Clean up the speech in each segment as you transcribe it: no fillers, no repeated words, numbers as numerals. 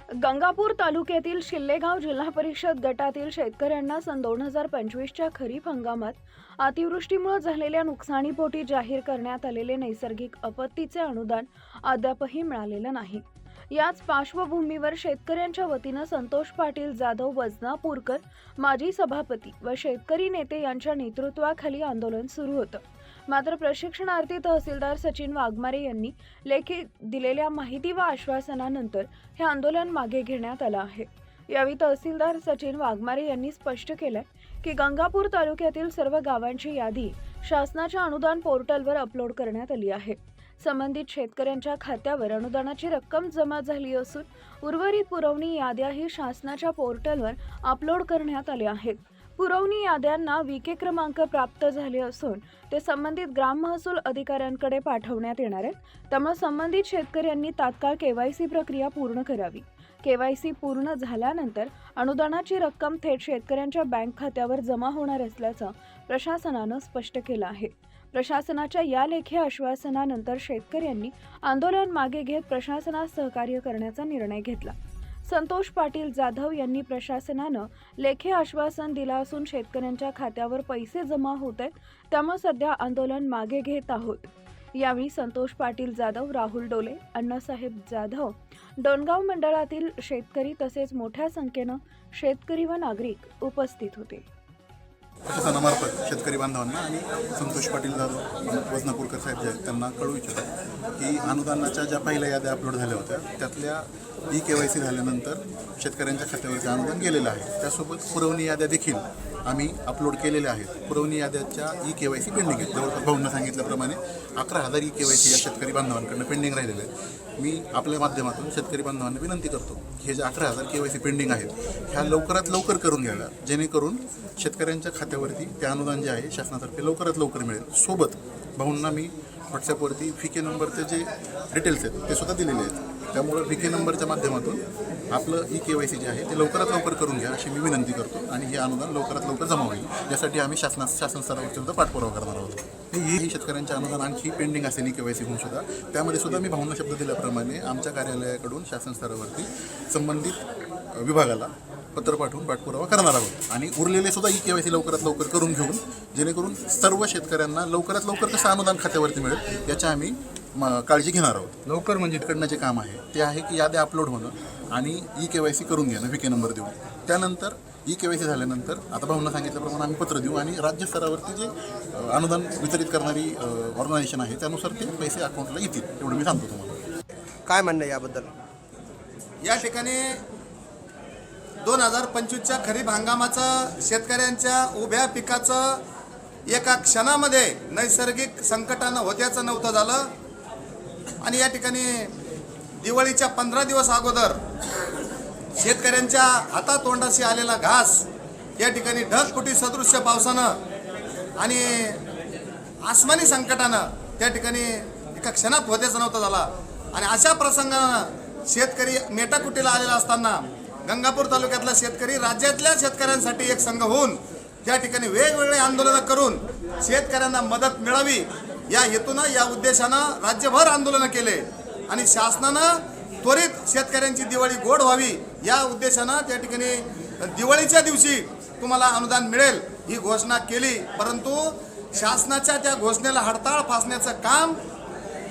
गंगापूर तालुक्यातील शिल्लेगाव जिल्हा परिषद गटातील शेतकऱ्यांना सन 2025च्या खरीप हंगामात अतिवृष्टीमुळे झालेल्या नुकसानीपोटी जाहीर करण्यात आलेले नैसर्गिक आपत्तीचे अनुदान अद्यापही मिळालेलं नाही। याच पार्श्वभूमीवर शेतकऱ्यांच्या वतीनं संतोष पाटील जाधव वजनापूरकर माजी सभापती व शेतकरी नेते यांच्या नेतृत्वाखाली आंदोलन सुरू होतं। मात्र प्रशिक्षणार्थी तहसीलदार सचिन वाघमारे यांनी लेखी दिलेल्या माहिती व आश्वासनानंतर हे आंदोलन मागे घेण्यात आलं आहे। यावेळी तहसीलदार सचिन वाघमारे यांनी स्पष्ट केलं की गंगापूर तालुक्यातील सर्व गावांची यादी शासनाच्या अनुदान पोर्टलवर अपलोड करण्यात आली आहे। संबंधित शेतकऱ्यांच्या खात्यावर अनुदानाची रक्कम जमा झाली असून उर्वरित पुरवणी याद्याही शासनाच्या पोर्टलवर अपलोड करण्यात आल्या आहेत। पुरवणी याद्यांना विके क्रमांक प्राप्त झाले असून ते संबंधित ग्राम महसूल अधिकाऱ्यांकडे पाठवण्यात येणार आहेत। त्यामुळे संबंधित शेतकऱ्यांनी तात्काळ केवायसी प्रक्रिया पूर्ण करावी। केवायसी पूर्ण झाल्यानंतर अनुदानाची रक्कम थेट शेतकऱ्यांच्या बँक खात्यावर जमा होणार असल्याचं प्रशासनानं स्पष्ट केलं आहे। प्रशासनाच्या या लेखी आश्वासनानंतर शेतकऱ्यांनी आंदोलन मागे घेत प्रशासनास सहकार्य करण्याचा निर्णय घेतला। संतोष पाटील जाधव यांनी प्रशासनानं लेखी आश्वासन दिलं असून शेतकऱ्यांच्या खात्यावर पैसे जमा होत आहेत, त्यामुळे सध्या आंदोलन मागे घेत आहोत। यावेळी संतोष पाटील जाधव, राहुल डोले, अण्णासाहेब जाधव, डोणगाव मंडळातील शेतकरी तसेच मोठ्या संख्येनं शेतकरी व नागरिक उपस्थित होते। प्रशासनामार्फत शेतकरी बांधवांना आणि संतोष पाटील जाधव वजनापूरकर साहेब जे आहेत त्यांना कळवू इच्छितो की अनुदानाच्या ज्या पहिल्या याद्या अपलोड झाल्या होत्या त्यातल्या केवायसी झाल्यानंतर शेतकऱ्यांच्या खात्यावरती अनुदान गेलेलं आहे। त्यासोबत पुरवणी याद्या देखील आम्ही अपलोड केलेल्या आहेत। पुरवणी याद्याच्या केवायसी पेंडिंग आहेत। जवळपास भाऊंना सांगितल्याप्रमाणे 11,000 केवायसी या शेतकरी बांधवांकडून पेंडिंग राहिलेले आहेत। मी आपल्या माध्यमातून शेतकरी बांधवांना विनंती करतो की हे जे 11,000 केवायसी पेंडिंग आहेत ह्या लवकरात लवकर करून घ्याव्या, जेणेकरून शेतकऱ्यांच्या खात्यावरती ते अनुदान जे आहे शासनातर्फे लवकरात लवकर मिळेल। सोबत भाऊंना मी व्हॉट्सॲपवरती विके नंबरचे जे डिटेल्स आहेत ते सुद्धा दिलेले आहेत। त्यामुळे विके नंबरच्या माध्यमातून आपलं केवायसी जे आहे ते लवकरात लवकर करून घ्या अशी मी विनंती करतो आणि हे अनुदान लवकरात लवकर जमा होईल। यासाठी आम्ही शासन स्तरावर सुद्धा पाठपुरावा करणार आहोत। ही शेतकऱ्यांचे अनुदान आणखी पेंडिंग असेल केवायसी होऊन सुद्धा त्यामध्ये सुद्धा मी भाऊंना शब्द दिल्याप्रमाणे आमच्या कार्यालयाकडून शासन स्तरावरती संबंधित विभागाला पत्र पाठवून पाठपुरावा करणार आहोत आणि उरलेले सुद्धा केवायसी लवकरात लवकर करून घेऊन जेणेकरून सर्व शेतकऱ्यांना लवकरात लवकर कसं अनुदान खात्यावरती मिळेल याच्या आम्ही काळजी घेणार आहोत। लवकर म्हणजे तिकडनं जे काम आहे ते आहे की याद्या अपलोड होणं आणि केवायसी करून घेणं विके नंबर देऊन, त्यानंतर केवायसी झाल्यानंतर आता भाऊंना सांगितल्याप्रमाणे आम्ही पत्र देऊ आणि राज्य स्तरावरती जे अनुदान वितरित करणारी ऑर्गनायझेशन आहे त्यानुसार ते पैसे अकाउंटला येतील एवढं मी सांगतो तुम्हाला। काय म्हणणं आहे याबद्दल? या ठिकाणी 2025च्या खरीप हंगामाचं शेतकऱ्यांच्या उभ्या पिकाचं एका क्षणामध्ये नैसर्गिक संकटानं होत्याचं नव्हतं झालं आणि या ठिकाणी दिवाळीच्या 15 दिवस अगोदर शेतकऱ्यांच्या हातातोंडाशी आलेला घास या ठिकाणी ढगफुटी सदृश्य पावसानं आणि आसमानी संकटानं त्या ठिकाणी एका क्षणात होत्याचं नव्हतं झाला आणि अशा प्रसंगानं शेतकरी मेटाकुटीला आलेला असताना गंगापूर तालुक्यातला शेतकरी राज्यातल्या शेतकऱ्यांसाठी एक संघ होऊन त्या ठिकाणी वेगवेगळे आंदोलनं करून शेतकऱ्यांना मदत मिळावी या हेतूनं या उद्देशानं राज्यभर आंदोलनं केले आणि शासनानं त्वरित शेतकऱ्यांची दिवाळी गोड व्हावी या उद्देशानं त्या ठिकाणी दिवाळीच्या दिवशी तुम्हाला अनुदान मिळेल ही घोषणा केली। परंतु शासनाच्या त्या घोषणेला हडताळ फासण्याचं काम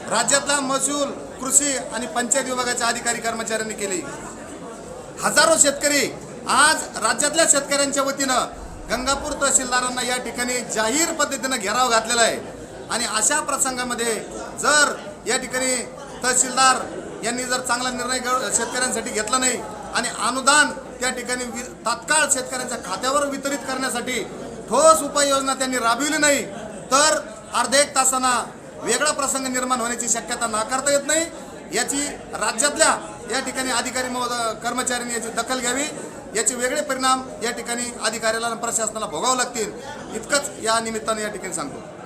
राज्यातला महसूल, कृषी आणि पंचायत विभागाच्या अधिकारी कर्मचाऱ्यांनी केली। हजारो शेतकरी आज राज्यातल्या शेतकऱ्यांच्या वतीनं गंगापूर तहसीलदारांना या ठिकाणी जाहीर पद्धतीनं घेराव घातलेला आहे आणि अशा प्रसंगामध्ये जर या ठिकाणी तहसीलदार यांनी जर चांगला निर्णय शेतकऱ्यांसाठी घेतला नाही आणि अनुदान त्या ठिकाणी तात्काळ शेतकऱ्यांच्या खात्यावर वितरित करण्यासाठी ठोस उपाययोजना त्यांनी राबविली नाही तर अर्ध्या एक तासांना वेगळा प्रसंग निर्माण होण्याची शक्यता नाकारता येत नाही। याची राज्यातल्या या ठिकाणी अधिकारी कर्मचाऱ्यांनी याची दखल घ्यावी। याचे वेगळे परिणाम या ठिकाणी अधिकाऱ्याला प्रशासनाला भोगावे लागतील इतकंच या निमित्ताने या ठिकाणी सांगतो।